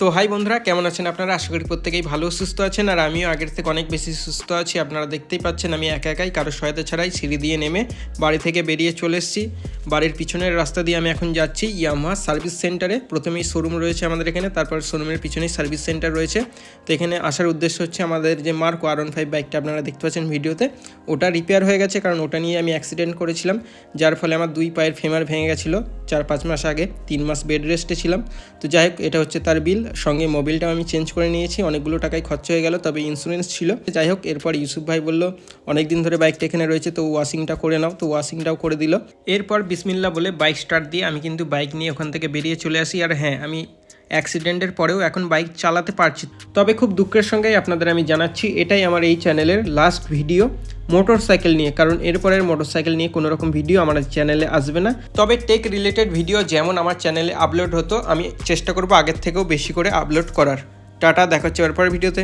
তো হাই বন্ধুরা, কেমন আছেন আপনারা? আশা করি প্রত্যেকেই ভালো সুস্থ আছেন। আর আমিও আগের থেকে অনেক বেশি সুস্থ আছি। আপনারা দেখতেই পাচ্ছেন আমি একা একাই কারো সহায়তা ছাড়াই সিঁড়ি দিয়ে নেমে বাড়ি থেকে বেরিয়ে চলে এসেছি। বাড়ির পিছনের রাস্তা দিয়ে আমি এখন যাচ্ছি ইয়ামাহা সার্ভিস সেন্টারে। প্রথমেই শোরুম রয়েছে আমাদের এখানে, তারপর শোরুমের পিছনেই সার্ভিস সেন্টার রয়েছে। তো এখানে আসার উদ্দেশ্য হচ্ছে আমাদের যে মার্ক R15 বাইকটা আপনারা দেখতে পাচ্ছেন ভিডিওতে, ওটা রিপেয়ার হয়ে গেছে। কারণ ওটা নিয়ে আমি অ্যাক্সিডেন্ট করেছিলাম, যার ফলে আমার 2 পায়ের ফেমার ভেঙে গেছিলো 4-5 মাস আগে। 3 মাস বেড রেস্টে ছিলাম। তো যাই হোক, এটা হচ্ছে তার বিল। সঙ্গে মোবিলটাও আমি চেঞ্জ করে নিয়েছি, অনেকগুলো টাকায় খরচ হয়ে গেল, তবে ইন্স্যুরেন্স ছিল। যাই হোক, এরপর ইউসুফ ভাই বলল অনেক দিন ধরে বাইকটা এখানে রয়েছে, তো ওয়াশিংটা করে নাও। তো ওয়াশিংটাও করে দিল। এরপর বিসমিল্লা বলে বাইক স্টার্ট দিয়ে আমি কিন্তু বাইক নিয়ে ওখান থেকে বেরিয়ে চলে আসি। আর হ্যাঁ, আমি অ্যাক্সিডেন্টের পরেও এখন বাইক চালাতে পারছি। তবে খুব দুঃখের সঙ্গেই আপনাদের আমি জানাচ্ছি, এটাই আমার এই চ্যানেলের লাস্ট ভিডিও মোটর সাইকেল নিয়ে। কারণ এরপরের মোটর সাইকেল নিয়ে কোনো রকম ভিডিও আমার চ্যানেলে আসবে না। তবে টেক রিলেটেড ভিডিও যেমন আমার চ্যানেলে আপলোড হতো, আমি চেষ্টা করবো আগের থেকেও বেশি করে আপলোড করার। টাটা, দেখা হচ্ছে এরপরের ভিডিওতে।